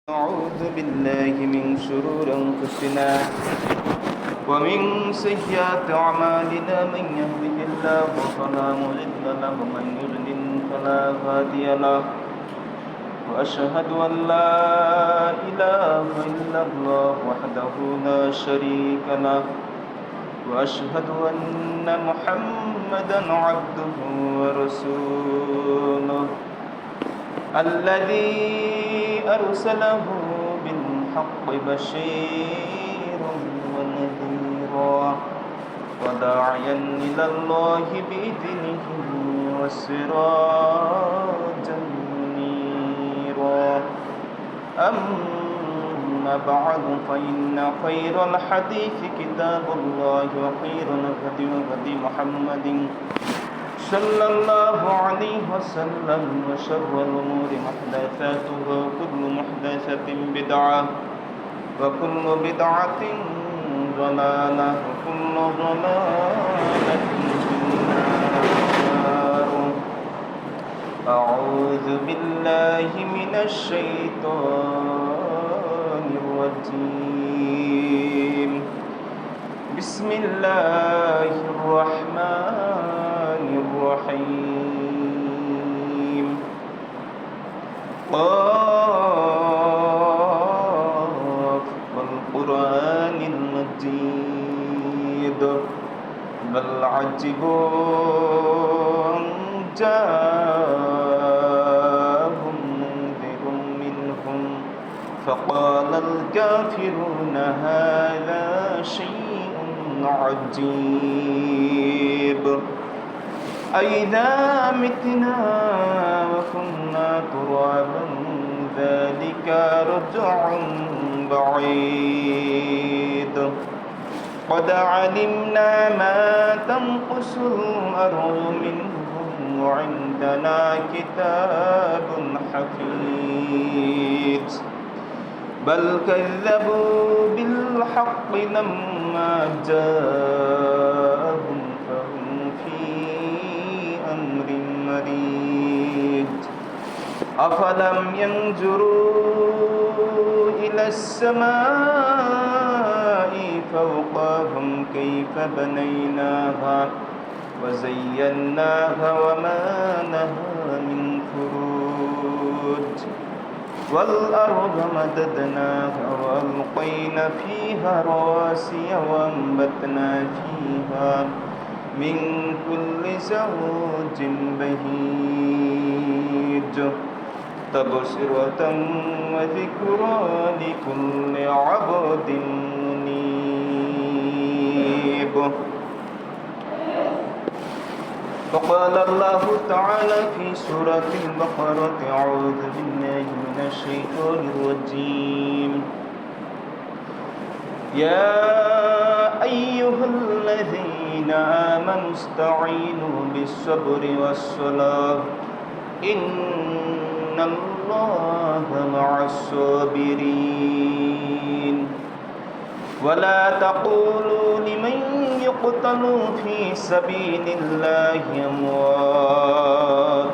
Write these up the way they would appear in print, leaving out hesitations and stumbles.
أعوذ بالله من شرور أنفسنا ومن سيئات أعمالنا من يهده الله فلا مضل له ومن يضلل فلا هادي له وأشهد أن لا إله إلا الله وحده لا شريك له وأشهد أن محمدا عبده ورسوله الذي أرسله بالحق بشيرا ونذيرا وداعيا إلى الله بإذنه وسراجا منيرا أما بعد فإن خير الحديث كتاب الله وخير الهدي هدي محمد صلى الله عليه وسلم وشر الأمور محدثاتها وكل محدثة بدعة وكل بدعة ضلالة وكل ضلالة في النار. أعوذ بالله من الشيطان الرجيم. بسم الله الرحمن الرحيم. قاف والقرآن المجيد بل عجبوا أن جاءهم منذر منهم فقال الكافرون هذا شيء عجيب أئذا متنا وكنا ترابا ذلك رجع بعيد قد علمنا ما تنقص الأرض منهم وعندنا كتاب حفيظ بل كذبوا بالحق لما جاءهم فهم في أمر مريج أفلم ينظروا إلى السماء فوقهم كيف بنيناها وزيناها وما لها من فروج والأرض مددناها وألقينا فيها رواسي وأنبتنا فيها من كل زوج بهيج تبصرة وذكرى لكل عبد منيب. فقال الله تعالى في سورة البقرة أعوذ بالله من الشيطان الرجيم. يا أيها الذين آمنوا استعينوا بالصبر والصلاة إن الله مع الصابرين ولا تقولوا لمن يقتل في سبيل الله أموات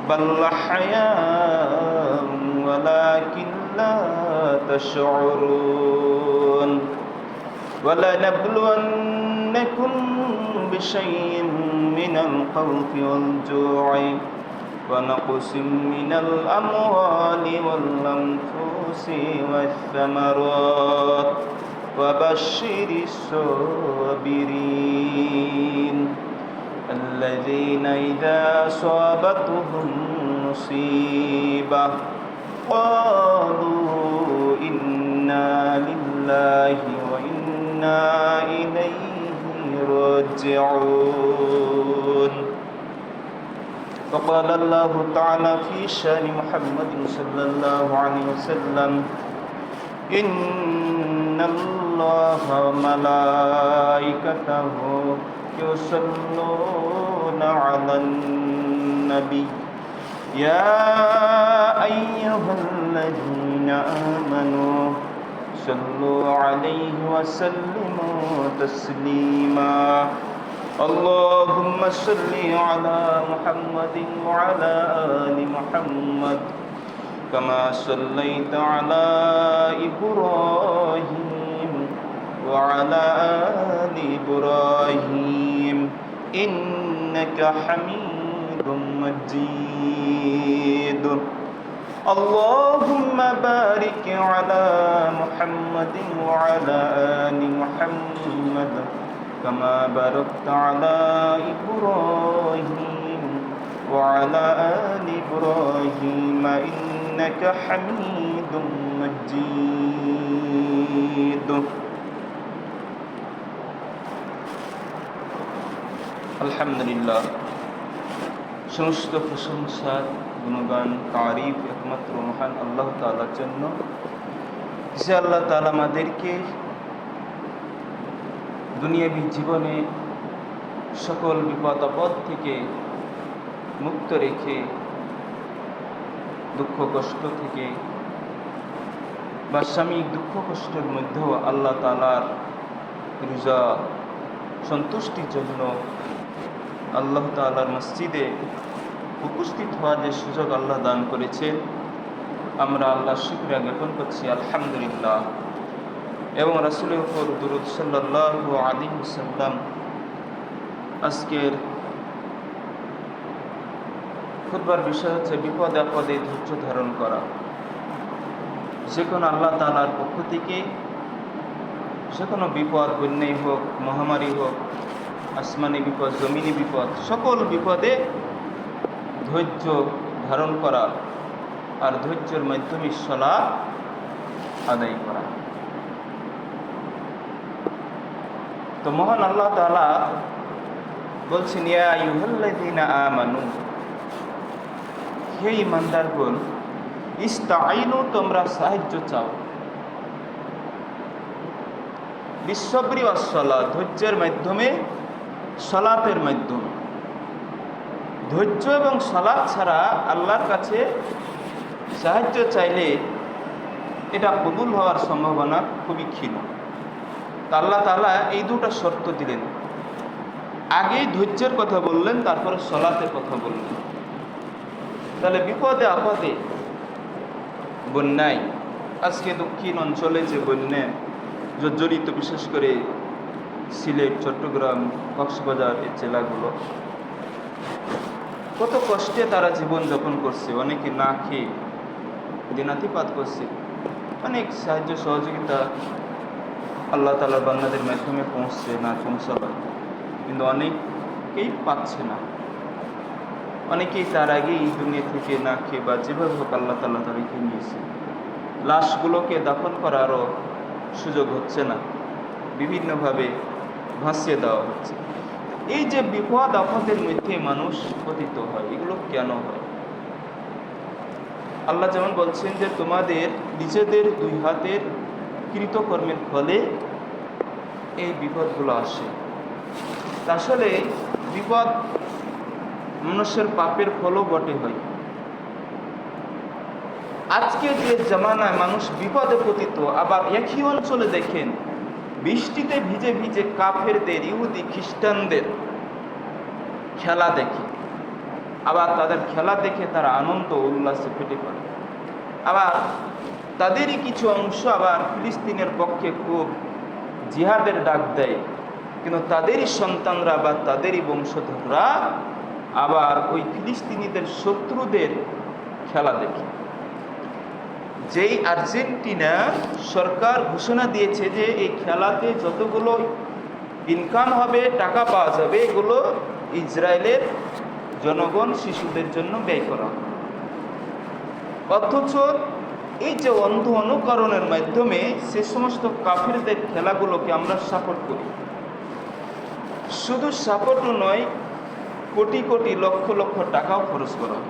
بل أحياء ولكن لا تشعرون ولنبلونكم بشيء من الخوف والجوع ونقص من الأموال والأنفس والثمرات وبشر الصابرين الذين إذا أصابتهم مصيبة قالوا إنا لله وإنا إليه راجعون. فقال الله تعالى في شأن محمد صلى الله عليه وسلم إن الله وملائكته يصلون على النبي يا أيها الذين آمنوا صلوا عليه وسلموا تسليما. اللهم صل على محمد وعلى آل محمد كما صليت على إبراهيم وعلى آل إبراهيم إنك حميد مجيد اللهم بارك على محمد وعلى آل محمد كما باركت على إبراهيم وعلى آل إبراهيم إنك حميد مجيد আলহামদুলিল্লাহ, সমস্ত প্রশংসা, গুণগান, তারিফ একমাত্র মহান আল্লাহ তাআলার জন্য, যে আল্লাহ তাআলা আমাদেরকে দুনিয়াবী জীবনে সকল বিপদ আপদ থেকে মুক্ত রেখে, দুঃখ কষ্ট থেকে বা সাময়িক দুঃখ কষ্টের মধ্যেও আল্লাহ তাআলার রিজা সন্তুষ্টির জন্য আল্লাহ তাআলার মসজিদে উপস্থিত হওয়ার যে সুযোগ আল্লাহ দান করেছেন, আমরা আল্লাহর শুকরিয়া জ্ঞাপন করছি আলহামদুলিল্লাহ। এবং রাসূলের উপর দুরূদ সাল্লাল্লাহু আলাইহি ওয়াসাল্লাম। আজকের খুতবার বিষয় হচ্ছে বিপদে আপদে ধৈর্য ধারণ করা। যে কোনো আল্লাহ তাআলার পক্ষ থেকে যে কোনো বিপদ, বন্যাই হোক, মহামারী হোক, আসমানি বিপদ, জমিনি বিপদ, সকল বিপদে ধৈর্য ধারণ করা আর ধৈর্যের মাধ্যমে সালাত আদায় করা। তো মহান আল্লাহ তাআলা বলছেন, ইয়া আইয়ুহাল্লাযীনা আমানু, হে ঈমানদারগণ, ইস্তাঈনু, তোমরা সাহায্য চাও, বিসসবরি ওয়াস-সালাত, ধৈর্যের মাধ্যমে, সালাতের মাধ্যমে। ধৈর্য এবং সালাত ছাড়া আল্লাহর কাছে সাহায্য চাইলে এটা কবুল হওয়ার সম্ভাবনা খুবই ক্ষীণ। তা আল্লাহ তাআলা এই দুটো শর্ত দিলেন। আগেই ধৈর্যের কথা বললেন, তারপরে সালাতের কথা বললেন। তাহলে বিপদে আপদে, বন্যায়, আজকে দক্ষিণ অঞ্চলে যে বন্যায় জর্জরিত, বিশেষ করে সিলেট, চট্টগ্রাম, কক্সবাজার এই জেলাগুলো, কত কষ্টে তারা জীবনযাপন করছে। অনেকে না খেয়ে দিনাতিপাত করছে। অনেক সাহায্য সহযোগিতা আল্লাহ তাআলার বান্দাদের মাধ্যমে পৌঁছছে, না পৌঁছাবে, কিন্তু অনেকেই পাচ্ছে না। অনেকেই তার আগেই এই দুনিয়া থেকে না খেয়ে বা যেভাবে হোক আল্লাহ তাআলা তাদেরকে নিয়েছে। লাশগুলোকে দাফন করারও সুযোগ হচ্ছে না, বিভিন্নভাবে ভাসিয়ে দেওয়া হচ্ছে। এই যে বিপদ আপদের মধ্যে মানুষ পতিত হয়, এগুলো কেন হয়? আল্লাহ যেমন বলছেন যে তোমাদের নিজেদের দুই হাতের কৃতকর্মের ফলে এই বিপদগুলো আসে। আসলে বিপদ মানুষের পাপের ফলও বটে হয়। আজকে যে জামানায় মানুষ বিপদে পতিত, আবার একই অঞ্চলে দেখেন বৃষ্টিতে ভিজে ভিজে কাফেরদের, ইহুদি খ্রিস্টানদের খেলা দেখে, আবার তাদের খেলা দেখে তারা আনন্দ উল্লাসে ফেটে পড়ে। আবার তাদেরই কিছু অংশ আবার ফিলিস্তিনের পক্ষে খুব জিহাদের ডাক দেয়, কিন্তু তাদেরই সন্তানরা বা তাদেরই বংশধররা আবার ওই ফিলিস্তিনিদের শত্রুদের খেলা দেখে। যেই আর্জেন্টিনা সরকার ঘোষণা দিয়েছে যে এই খেলাতে যতগুলো ইনকাম হবে, টাকা পাওয়া যাবে, এগুলো ইসরায়েলের জনগণ, শিশুদের জন্য ব্যয় করা হবে। অথচ এই যে অন্ধ অনুকরণের মাধ্যমে সে সমস্ত কাফিরদের খেলাগুলোকে আমরা সাপোর্ট করি। শুধু সাপোর্টও নয়, কোটি কোটি, লক্ষ লক্ষ টাকাও খরচ করা হয়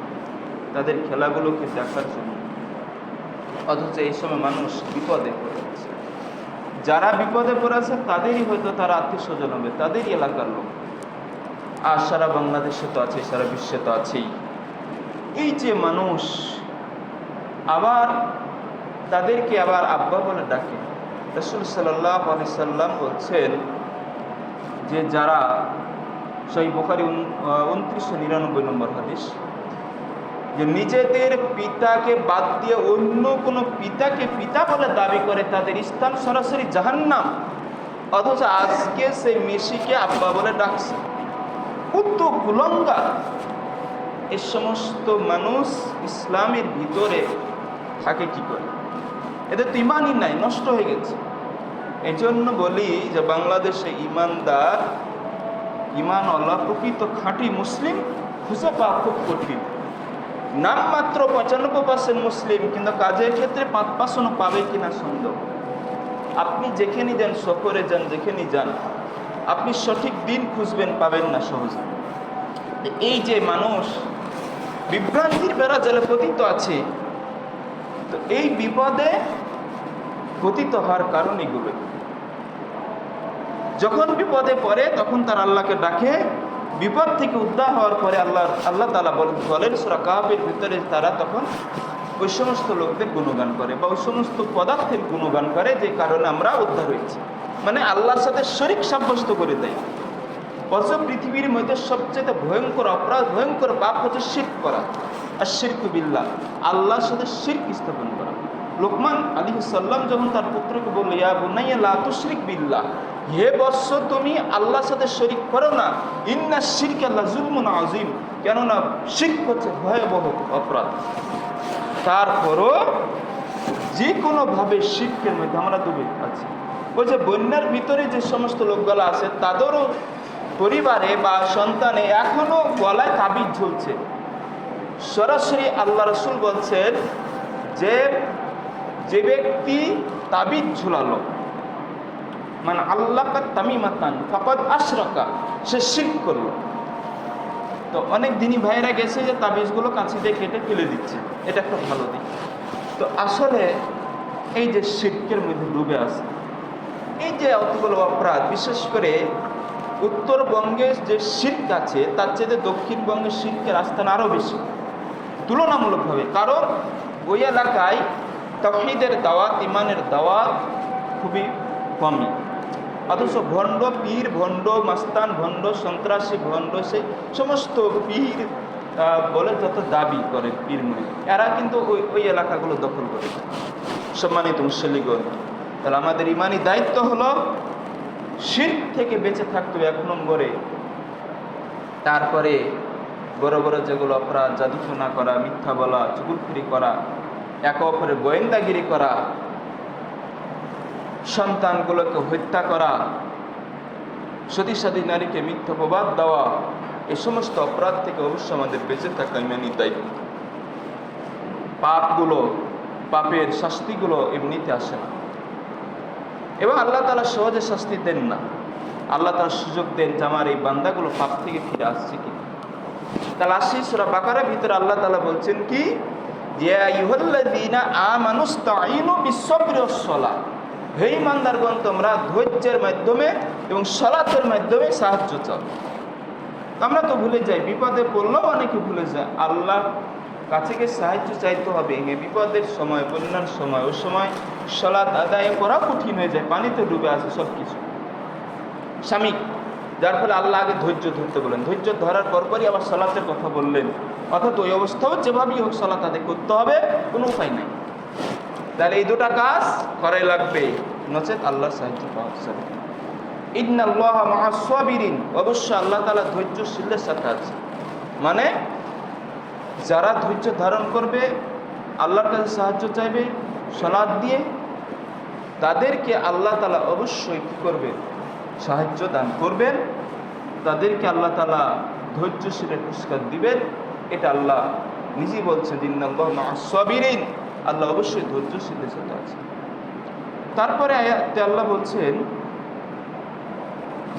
তাদের খেলাগুলোকে দেখার জন্য। অথচ এই সময় মানুষ বিপদে পড়ে আছে। যারা বিপদে পড়ে আছে তাদেরই হয়তো তারা আত্মীয় স্বজন হবে, তাদেরই এলাকার লোক। আর সারা বাংলাদেশে তো আছে, সারা বিশ্বে তো আছেই। এই যে মানুষ আবার তাদেরকে আবার আব্বা বলে ডাকে। রাসূল সাল্লাল্লাহু আলাইহি সাল্লাম বলছেন যে যারা, সহিহ বুখারী 2999 নম্বর হাদিস, যে নিজেদের পিতাকে বাদ দিয়ে অন্য কোনো পিতাকে পিতা বলে দাবি করে, তাদের স্থান সরাসরি জাহান্নাম। অথচ আজকে সেই মেসিকে আব্বা বলে ডাকছে। কত কুলঙ্গার! এই সমস্ত মানুষ ইসলামের ভিতরে থাকে কি করে? এদের তো ইমানই নাই, নষ্ট হয়ে গেছে। এই জন্য বলি যে বাংলাদেশে ইমানদার, ইমানওয়ালা, প্রকৃত খাঁটি মুসলিম খুঁজে পাওয়া খুব কঠিন। নামমাত্র 95% মুসলিম, কিন্তু কাজের ক্ষেত্রে 5% পাবে কিনা সন্দেহ। আপনি যেখানে যান, সফরে যান, যেখানে যান, আপনি সঠিক দিন খুঁজবেন, পাবেন না সহজে। এই যে মানুষ বিভ্রান্তির বেড়া জালে পতিত আছে, তো এই বিপদে পতিত হওয়ার কারণ এগুলো। যখন বিপদে পড়ে তখন তার আল্লাহকে ডাকে, বিপদ থেকে উদ্ধার হওয়ার পরে আল্লাহ তাআলা বলেন সূরা কাহফের ভিতরে, তারা তখন ওই সমস্ত লোকদের গুণগান করে বা ওই সমস্ত পদার্থের গুণগান করে যে কারণে আমরা উদ্ধার হয়েছি। মানে আল্লাহর সাথে শরীক সাব্যস্ত করে দেয়। অথচ পৃথিবীর মধ্যে সবচেয়ে ভয়ঙ্কর অপরাধ, ভয়ঙ্কর পাপ হচ্ছে শিরক করা। আর শিরকু বিল্লাহ, আল্লাহর সাথে শিরক স্থাপন করা। লোকমান আলাইহিস সালাম যখন তার পুত্রকে বলল, ইয়া বুনাইয়া লা তুশরিক বিল্লাহ, হে বৎস তুমি আল্লাহর সাথে শরীক করো না, ইন্না শিরকা লাযুলমুন আযীম, কেননা শিরক হচ্ছে ভয়াবহ অপরাধ। তারপরও যে কোনোভাবে শিরকের মধ্যে আমরা ডুবে আছি। ওই যে বন্যার ভিতরে যে সমস্ত লোকগুলো আছে, তাদেরও পরিবারে বা সন্তানে এখনো গলায় তাবিজ ঝুলছে। সরাসরি আল্লাহ রাসূল বলছেন যে ব্যক্তি তাবিজ ঝুলালো, মানে আল্লাহ তামিমাতান ফাকাদ আশরাকা, সে শিরক করলো। তো অনেক দিনই ভাইরা গেছে যে তাবিজগুলো কাঁচি দিয়ে কেটে ফেলে দিচ্ছে, এটা একটা ভালো দিক। তো আসলে এই যে শিরকের মধ্যে ডুবে আছে, এই যে অতগুলো অপরাধ, বিশেষ করে উত্তরবঙ্গে যে শিরক আছে তার চেয়ে দক্ষিণবঙ্গের শিরকের আস্থান আরও বেশি তুলনামূলকভাবে। কারণ ওই এলাকায় তাওহীদের দাওয়াত, ইমানের দাওয়াত খুবই কমই। অথচ ভণ্ড পীর, ভণ্ড মাস্তান, ভণ্ড সন্ত্রাসী, ভণ্ড সেই সমস্ত পীর বলে যত দাবি করে পীর মুরিদ, এরা কিন্তু ওই এলাকাগুলো দখল করে। সম্মানিত মুসল্লিগণ, তাহলে আমাদের ইমানি দায়িত্ব হলো শিরক থেকে বেঁচে থাকতে হবে 1 নম্বরে। তারপরে বড় বড় যেগুলো অপরাধ, জাদুটোনা করা, মিথ্যা বলা, চুগলখড়ি করা, একে অপরের গোয়েন্দাগিরি করা, সন্তানগুলোকে হত্যা করা, সতী সাদী নারীকে মিথ্যা প্রবাদ দেওয়া, এই সমস্ত অপরাধ থেকে অবশ্যই আমাদের বেঁচে থাকা ইমানি দায়িত্ব। পাপের শাস্তিগুলো এমনিতে আসে না, এবং আল্লাহ তাআলা সহজে শাস্তি দেন না। আল্লাহ তাআলা সুযোগ দেন যে আমার এই বান্দাগুলো পাপ থেকে ফিরে আসছে কি। তাহলে আসি সূরা বাকারার ভিতরে আল্লাহ তাআলা বলছেন কি, ইয়া আইয়ুহাল্লাযীনা আমানুস্তাঈনু বিস-সাবরি ওয়াস-সালাহ, হে ঈমানদারগণ তোমরা ধৈর্যের মাধ্যমে এবং সালাতের মাধ্যমে সাহায্য চাও। আমরা তো ভুলে যাই, বিপদে পড়লেও অনেকে ভুলে যায় আল্লাহর কাছে গিয়ে সাহায্য চাইতে হবে। বিপদের সময়, বন্যার সময়, ওই সময় সালাত আদায় করা কঠিন হয়ে যায়, পানিতে ডুবে আছে সব কিছু স্বামী, যার ফলে আল্লাহ আগে ধৈর্য ধরতে বলেন। ধৈর্য ধরার পরপরই আবার সালাতের কথা বললেন, অর্থাৎ ওই অবস্থাও যেভাবেই হোক সালাত আদায় করতে হবে, কোনো উপায় নাই। তাহলে এই দুটা কাজ করাই লাগবে, নচেত আল্লাহর সাহায্য পাওয়া যাবে। ইন্নাল্লাহা মা'আস সাবিরিন, অবশ্যই আল্লাহ তাআলা ধৈর্যশীলদের সাথে আছে। মানে যারা ধৈর্য ধারণ করবে, আল্লাহর কাছে সাহায্য চাইবে সালাত দিয়ে, তাদেরকে আল্লাহ তাআলা অবশ্যই কী করবে, সাহায্য দান করবেন। তাদেরকে আল্লাহ তাআলা ধৈর্যশীলের পুরস্কার দিবেন। এটা আল্লাহ নিজেই বলছেন, ইন্নাল্লাহা মা'আস সাবিরিন, আল্লাহ অবশ্যই ধৈর্যশীলদের সাথে আছে। তারপরে আয়াতে আল্লাহ বলছেন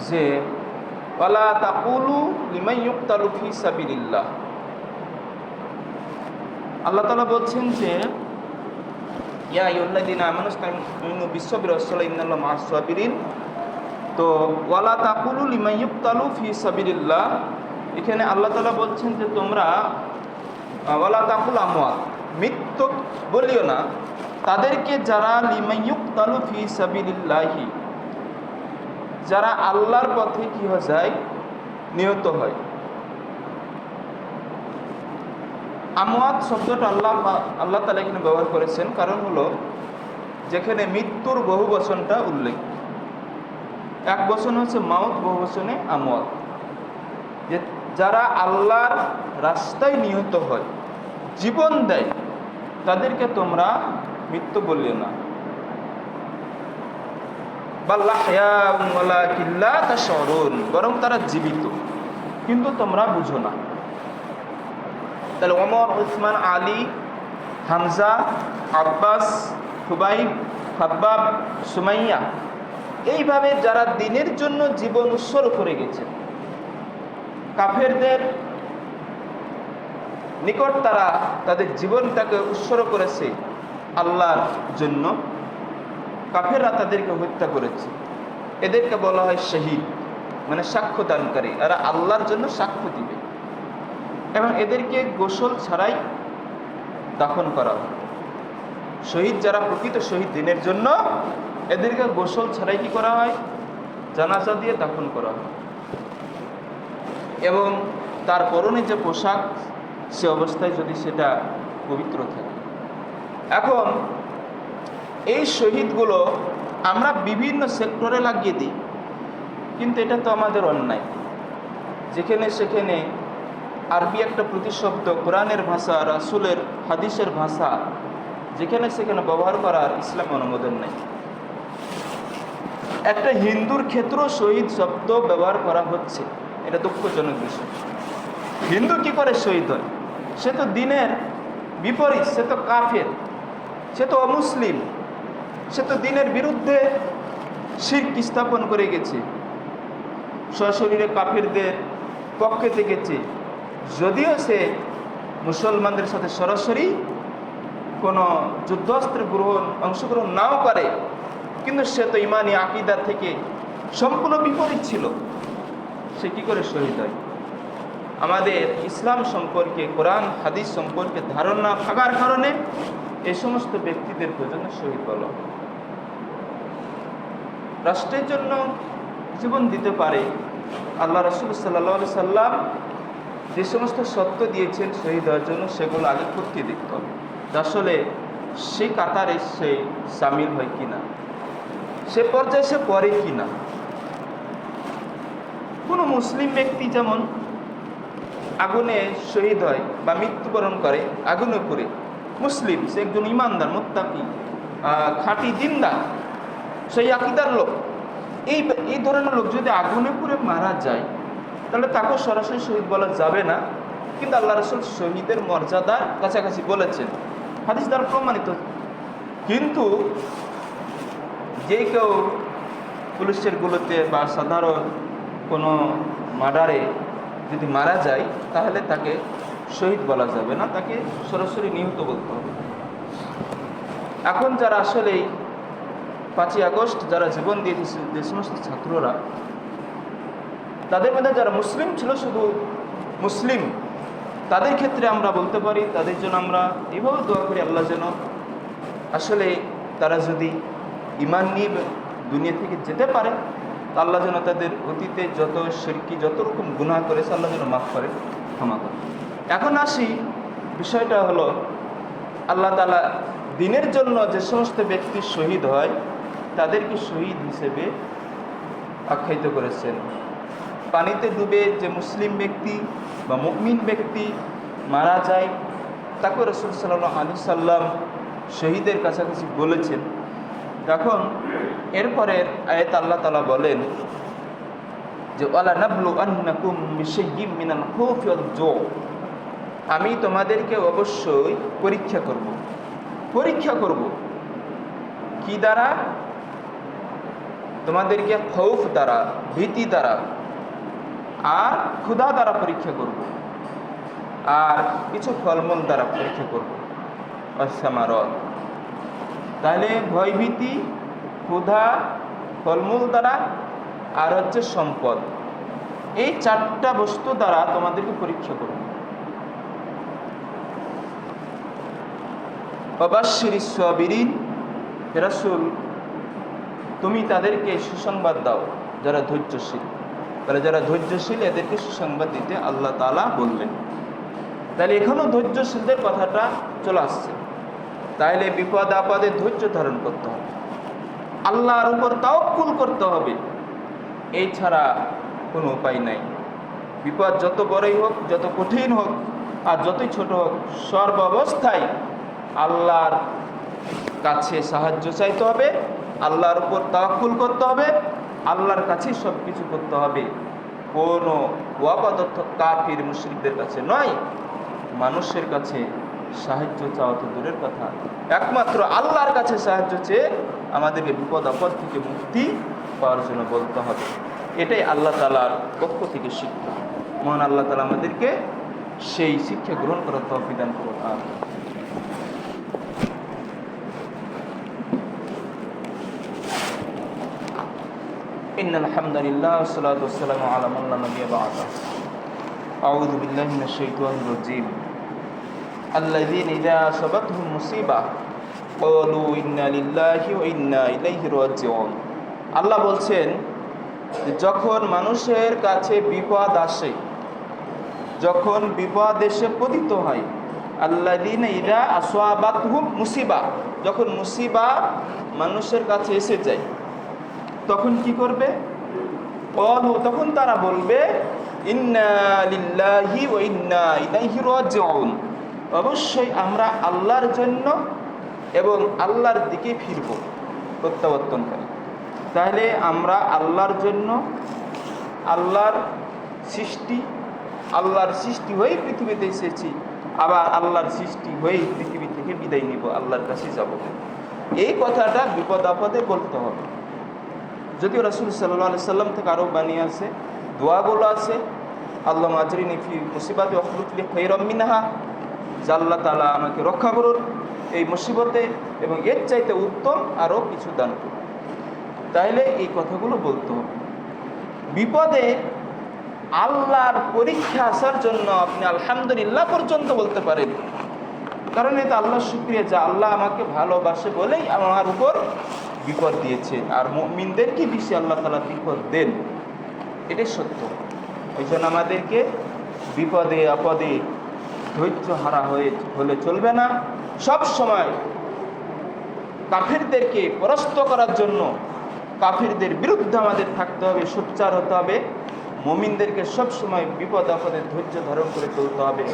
যে ওয়ালা তাকুলু লিমান ইউকতালু ফি সাবিলিল্লাহ, আল্লাহ তাআলা বলছেন যে ইয়া আইয়ুহাল্লাযীনা আমানুস্তাঈনু বিস-সাবরি ওয়াস-সালাহ ইন্নাল্লাহা মা'আস সাবিরিন। তো ওয়ালা তাকুলু লিমান ইউকতালু ফি সাবিলিল্লাহ, এখানে আল্লাহ তাআলা বলছেন যে তোমরা ওয়ালা তাকুল আমওয়াত, মৃত্যু বলিও না তাদেরকে যারা লিমান ইউকতালু ফি সাবিলিল্লাহি, যারা আল্লাহর পথে কি হয়ে যায়, নিহত হয়। আমওয়াত শব্দটা আল্লাহ তাআলা এখানে ব্যবহার করেছেন, কারণ হলো যেখানে মৃত্যুর বহু বচনটা উল্লেখ, এক বচন হচ্ছে মাউত, বহু বচনে আমওয়াত। যে যারা আল্লাহর রাস্তায় নিহত হয়, জীবন দেয়, তাদেরকে তোমরা মৃত্যু বলিও না। বরং তারা জীবিত, কিন্তু তোমরা বুঝো না। তাহলে ওমর, উসমান, আলী, হামজা, আব্বাস, খুবাইব, খাব্বাব, সুমাইয়া, এইভাবে যারা দ্বীনের জন্য জীবন উৎসর্গ করে গেছে, কাফেরদের নিকট তারা তাদের জীবনটাকে উৎসর্গ করেছে আল্লাহর জন্য, কাফেররা তাদেরকে হত্যা করেছে, এদেরকে বলা হয় শহীদ, মানে সাক্ষ্য দানকারী। এরা আল্লাহর জন্য সাক্ষ্য দিবে, এবং এদেরকে গোসল ছাড়াই দাফন করা হয়। শহীদ যারা প্রকৃত শহীদ দ্বীনের জন্য, এদেরকে গোসল ছাড়াই কি করা হয়? জানাজা দিয়ে দাফন করা হয়। এবং তার পরনে যে পোশাক, সে অবস্থায় যদি সেটা পবিত্র থাকে। এখন এই শহীদগুলো আমরা বিভিন্ন সেক্টরে লাগিয়ে দিই, কিন্তু এটা তো আমাদের অন্যায়। যেখানে সেখানে আরবি একটা প্রতিশব্দ, কোরআনের ভাষা, রাসূলের হাদিসের ভাষা যেখানে সেখানে ব্যবহার করার ইসলাম অনুমোদন নেই। একটা হিন্দুর ক্ষেত্রেও শহীদ শব্দ ব্যবহার করা হচ্ছে, এটা দুঃখজনক বিষয়। হিন্দু কি করে শহীদ হয়? সে তো দ্বীনের বিপরীত, সে তো কাফের, সে তো অমুসলিম, সে তো দ্বীনের বিরুদ্ধে শিরক স্থাপন করে গেছে, সশরীরে কাফেরদের পক্ষে থেকেছে। যদিও সে মুসলমানদের সাথে সরাসরি কোনো যুদ্ধাস্ত্র অংশগ্রহণ নাও করে, কিন্তু সে তো ইমানি আকিদা থেকে সম্পূর্ণ বিপরীত ছিল, সে কি করে শহীদ হয়? আমাদের ইসলাম সম্পর্কে, কোরআন হাদিস সম্পর্কে ধারণা থাকার কারণে এই সমস্ত ব্যক্তিদের জন্য শহীদ বলা হয়। রাষ্ট্রের জন্য জীবন দিতে পারে। আল্লাহ রাসূল সাল্লাল্লাহু আলাইহি সাল্লাম যে সমস্ত সত্য দিয়েছেন শহীদ হওয়ার জন্য, সেগুলো আগে করতে দেখতে হবে আসলে সেই কাতারে সে সামিল হয় কিনা, সে পর্যায়ে সে পড়ে কিনা। কোনো মুসলিম ব্যক্তি যেমন আগুনে শহীদ হয় বা মৃত্যুবরণ করে আগুনে পড়ে, মুসলিম, সে একজন ইমানদার, মুত্তাকি, খাঁটি দিনদার, সেই আকীদার লোক, এই ধরনের লোক যদি আগুনে পুড়ে মারা যায়, তাহলে তাকে সরাসরি শহীদ বলা যাবে না। কিন্তু আল্লাহ রাসূল শহীদের মর্যাদার কাছাকাছি বলেছেন, হাদিস দ্বারা প্রমাণিত। কিন্তু যে কেউ পুলিশের গুলোতে বা সাধারণ কোনো মার্ডারে যদি মারা যায়, তাহলে তাকে শহীদ বলা যাবে না, তাকে সরাসরি নিহত বলতে হবে। এখন যারা আসলেই 5ই আগস্ট যারা জীবন দিয়েছে, যে সমস্ত ছাত্ররা, তাদের মধ্যে যারা মুসলিম ছিল, শুধু মুসলিম, তাদের ক্ষেত্রে আমরা বলতে পারি, তাদের জন্য আমরা এইভাবে দোয়া করি, আল্লাহ যেন আসলে তারা যদি ঈমান নিয়ে দুনিয়া থেকে যেতে পারে, আল্লাহ যেন তাদের অতীতে যত শিরকি, যত রকম গুনাহ করেছে, আল্লাহ যেন মাফ করে, ক্ষমা করে। এখন আসি, বিষয়টা হলো আল্লাহ তাআলা দ্বীনের জন্য যে সমস্ত ব্যক্তি শহীদ হয়, তাদেরকে শহীদ হিসেবে আখ্যায়িত করেছেন। পানিতে ডুবে যে মুসলিম ব্যক্তি বা মুমিন ব্যক্তি মারা যায়, তাকে রাসূল সাল্লাল্লাহু আলাইহি সাল্লাম শহীদের কাছাকাছি বলেছেন। এখন এরপরের আয়াত আল্লাহ তাআলা বলেন যে ওয়ালা নাবলু আন্নাকুম বিশাইয়্যিম মিনাল খাউফি ওয়াল জু', আমি তোমাদেরকে অবশ্যই পরীক্ষা করব। কি দ্বারা? তোমাদেরকে খৌফ দ্বারা, ভীতি দ্বারা, আর ক্ষুধা দ্বারা পরীক্ষা করব, আর কিছু ফলমূল দ্বারা পরীক্ষা করব। অসামারত, তাহলে ভয়ভীতি, ক্ষুধা, ফলমূল দ্বারা, আর হচ্ছে সম্পদ, এই 4টা বস্তু দ্বারা তোমাদেরকে পরীক্ষা করব। ওয়াবাশশিরিস সাবিরিন, হে রাসূল তুমি তাদেরকে সুসংবাদ দাও যারা ধৈর্যশীল। তাহলে যারা ধৈর্যশীল, এদেরকে সুসংবাদ দিতে আল্লাহ তাআলা বললেন। তাহলে এখানেও ধৈর্যশীলদের কথাটা চলে আসছে। তাহলে বিপদ আপদে ধৈর্য ধারণ করতে হবে, আল্লাহর উপর তাওয়াক্কুল করতে হবে, এই ছাড়া কোনো উপায় নাই। বিপদ যত বড়ই হোক, যত কঠিন হোক আর যতই ছোট হোক, সর্বাবস্থায় আল্লাহর কাছে সাহায্য চাইতে হবে, আল্লাহর উপর তাওয়াক্কুল করতে হবে, আল্লাহর কাছেই সব কিছু করতে হবে। কোনো ওয়াপাদত্ত কাফির মুশরিকদের কাছে নয়, মানুষের কাছে সাহায্য চাওয়া তো দূরের কথা, একমাত্র আল্লাহর কাছে সাহায্য চেয়ে আমাদেরকে বিপদ আপদ থেকে মুক্তি পাওয়ার জন্য বলতে হবে। এটাই আল্লাহ তাআলার পক্ষ থেকে শিক্ষা। মহান আল্লাহ তাআলা আমাদেরকে সেই শিক্ষা গ্রহণ করার তৌফিক দান করুন। ইন্নাল হামদুলিল্লাহ ওয়াসসালাতু ওয়াসসালামু আলা মান লা নাবিয়্যা বা'দা। আউযু বিল্লাহি মিনাশ শাইতানির রাজীম। আল্লাযীনা ইযা আসাবাতহুম মুসিবা ক্বালু ইন্না লিল্লাহি ওয়া ইন্না ইলাইহি রাজিউন। আল্লাহ বলছেন, যখন মানুষের কাছে বিপদ আসে, যখন বিপদ এসে পতিত হয়, আল্লাযীনা ইযা আসাবাতহুম মুসিবা, যখন মুসিবা মানুষের কাছে এসে যায়, তখন কি করবে? তখন তারা বলবে ইন্না লিল্লাহি ওয়া ইন্না ইলাইহি রাজিউন, অবশ্যই আমরা আল্লাহর জন্য এবং আল্লাহর দিকে ফিরব, প্রত্যাবর্তনকারী। তাহলে আমরা আল্লাহর জন্য, আল্লাহর সৃষ্টি হয়েই পৃথিবীতে এসেছি, আবার আল্লাহর সৃষ্টি হয়েই পৃথিবী থেকে বিদায় নিব, আল্লাহর কাছে যাব। এই কথাটা বিপদ আপদে বলতে হবে। যদিও রাসূল সাল্লাল্লাহু আলাইহি সাল্লাম থেকে আরও বানিয়ে আছে, দোয়াগুলো আছে, আল্লাহুম্মা আজরিনি ফি মুসিবাতি ওয়াখলুফ লি খায়রাম মিনহা, যে আল্লাহ তাআলা আমাকে রক্ষা করুন এই মুসিবতে এবং এর চাইতে উত্তম আরও কিছু দান করুন। তাহলে এই কথাগুলো বলতে হবে। বিপদে আল্লাহর পরীক্ষা আসার জন্য আপনি আলহামদুলিল্লাহ পর্যন্ত বলতে পারেন, কারণ এটা আল্লাহর শুকরিয়া যে আল্লাহ আমাকে ভালোবাসে বলেই আমার উপর বিপদ দিয়েছে, আর মুমিনদেরকে বেশি আল্লাহ তাআলা বিপদ দেন, এটাই সত্য। এই জন্য আমাদেরকে বিপদে আপদে ধৈর্য হারা হলে চলবে না। সব সময় কাফিরদেরকে পরাস্ত করার জন্য, কাফিরদের বিরুদ্ধে আমাদের থাকতে হবে, সোচ্চার হতে হবে। মুমিনদেরকে সব সময় বিপদ আপদে ধৈর্য ধারণ করে চলতে হবে,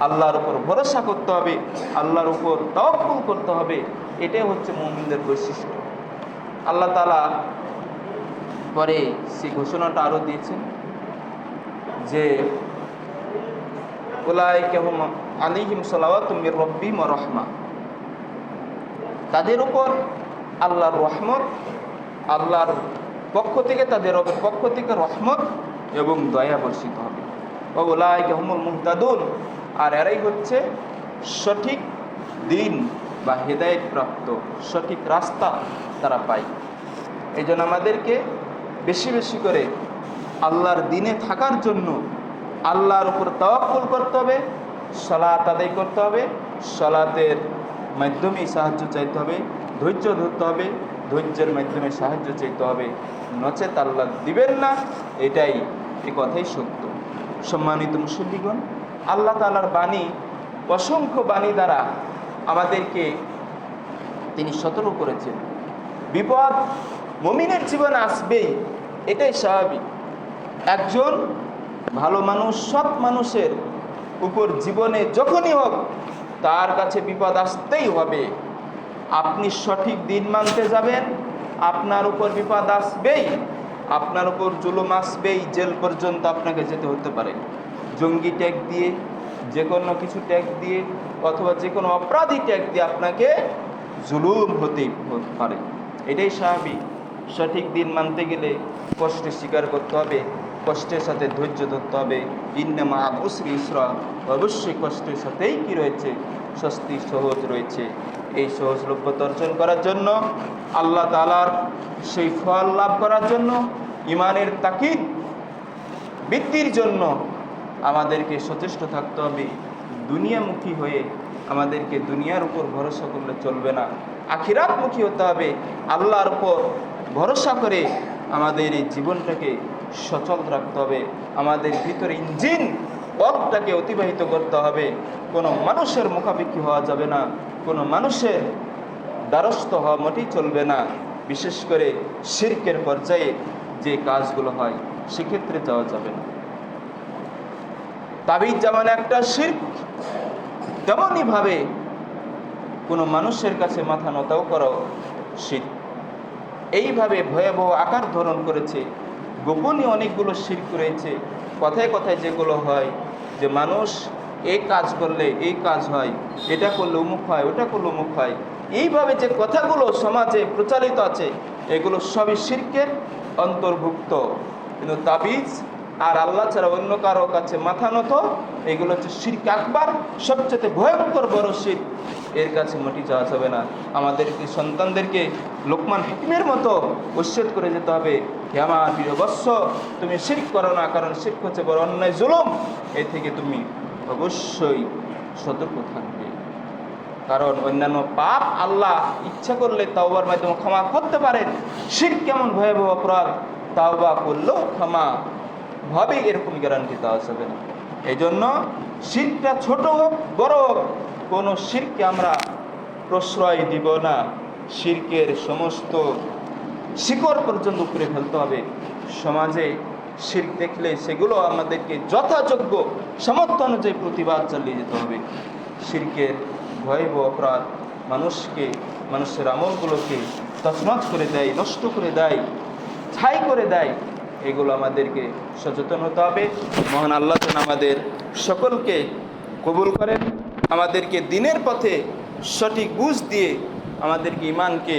আল্লাহর উপর ভরসা করতে হবে, আল্লাহর উপর তাওয়াক্কুল করতে হবে। এটাই হচ্ছে মুমিনদের বৈশিষ্ট্য। আল্লাহ তাআলা পরে সেই ঘোষণাটা আরও দিয়েছেন যে উলাইকা হুম আলাইহিম সালাওয়াতুম মির রাব্বিহিম ওয়া রাহমা, তাদের উপর আল্লাহর রহমত, আল্লাহর পক্ষ থেকে, তাদের রবের পক্ষ থেকে রহমত এবং দয়া বর্ষিত হবে। ওয়া উলাইকা হুমুল মুহতাদুন, আর এরাই হচ্ছে সঠিক দিন বা হেদায়েত প্রাপ্ত, সঠিক রাস্তা তারা পায়। এই জন্য আমাদেরকে বেশি বেশি করে আল্লাহর দিনে থাকার জন্য আল্লাহর উপর তাওয়াক্কুল করতে হবে, সালাত আদায় করতে হবে, সালাতের মাধ্যমেই সাহায্য চাইতে হবে, ধৈর্য ধরতে হবে, ধৈর্যের মাধ্যমে সাহায্য চাইতে হবে, নচেত আল্লাহ দিবেন না। এটাই, এই কথাই সত্য। সম্মানিত মুসল্লিগণ, আল্লাহ তাআলার বাণী, অসংখ্য বাণী দ্বারা আমাদেরকে তিনি সতর্ক করেছেন। বিপদ মুমিনের জীবনে আসবেই, এটাই স্বাভাবিক। একজন ভালো মানুষ, সৎ মানুষের উপর জীবনে যখনই হোক তার কাছে বিপদ আসতেই হবে। আপনি সঠিক দিন মানতে যাবেন, আপনার উপর বিপদ আসবেই, আপনার উপর জুলুম আসবেই, জেল পর্যন্ত আপনাকে যেতে হতে পারে। জঙ্গি ট্যাগ দিয়ে, যে কোনো কিছু ট্যাগ দিয়ে, অথবা যে কোনো অপরাধী ট্যাগ দিয়ে আপনাকে জুলুম হতে পারে। এটাই স্বাভাবিক। সঠিক দিন মানতে গেলে কষ্ট স্বীকার করতে হবে, কষ্টের সাথে ধৈর্য ধরতে হবে। ইন্না মা'আল উসরি ইসরা, অবশ্যই কষ্টের সাথেই কি রয়েছে? স্বস্তি, সহজ রয়েছে। এই সহজলভ্যতা অর্জন করার জন্য, আল্লাহ তাআলার সেই ফল লাভ করার জন্য, ইমানের তাকিদ বৃদ্ধির জন্য আমাদেরকে সচেষ্ট থাকতে হবে। দুনিয়ামুখী হয়ে আমাদেরকে দুনিয়ার উপর ভরসা করলে চলবে না, আখিরাতমুখী হতে হবে। আল্লাহর উপর ভরসা করে আমাদের এই জীবনটাকে সচল রাখতে হবে। আমাদের ভিতরে ইঞ্জিন পথটাকে অতিবাহিত করতে হবে। কোনো মানুষের মুখাপেক্ষি হওয়া যাবে না, কোনো মানুষের দ্বারস্থ হওয়া মোটেই চলবে না। বিশেষ করে শিরকের পর্যায়ে যে কাজগুলো হয় সেক্ষেত্রে যাওয়া যাবে না। তাবিজ যেমন একটা শিরক, তেমনই ভাবে কোনো মানুষের কাছে মাথা নতাও করো শিরক। এইভাবে ভয়াবহ আকার ধারণ করেছে। গোপনে অনেকগুলো শিরক রয়েছে। কথায় কথায় যেগুলো হয় যে মানুষ এই কাজ করলে এই কাজ হয়, এটা করলে অমুক হয়, ওটা করলে অমুক হয়, এইভাবে যে কথাগুলো সমাজে প্রচারিত আছে এগুলো সবই শিরকের অন্তর্ভুক্ত। কিন্তু তাবিজ আর আল্লাহ ছাড়া অন্য কারো কাছে মাথা নত, এগুলো হচ্ছে শিরক আকবার, সবচেয়ে ভয়ঙ্কর বড় শিরক। এর কাছে মোটেই যাওয়া যাবে না। আমাদেরকে সন্তানদেরকে লোকমান হিকমের মতো উচ্ছেদ করে যেতে হবে, হে আমার প্রিয় বৎস, তুমি শিরক করো না, কারণ শিরক হচ্ছে বড় অন্যায় জুলুম। এ থেকে তুমি অবশ্যই সতর্ক থাকবে। কারণ অন্যান্য পাপ আল্লাহ ইচ্ছা করলে তাওবার মাধ্যমে ক্ষমা করতে পারেন। শিরক কেমন ভয়াবহ অপরাধ, তাওবা করলেও ক্ষমা ভাবে এরকম গ্যারান্টি দেওয়া যাবে না। এই জন্য শিরকটা ছোট হোক বড় হোক, কোনো শিরককে আমরা প্রশ্রয় দিব না। শিরকের সমস্ত শিকড় পর্যন্ত উপরে ফেলতে হবে। সমাজে শিরক দেখলে সেগুলো আমাদেরকে যথাযোগ্য সামর্থ্য অনুযায়ী প্রতিবাদ চালিয়ে যেতে হবে। শিরকের ভয়াবহ অপরাধ মানুষের আমলগুলোকে তছনছ করে দেয়, নষ্ট করে দেয়, ছাই করে দেয়। এগুলো আমাদেরকে সচেতন হতে হবে। মহান আল্লাহ যেন আমাদের সকলকে কবুল করেন, আমাদেরকে দিনের পথে সঠিক বুঝ দিয়ে আমাদেরকে ইমানকে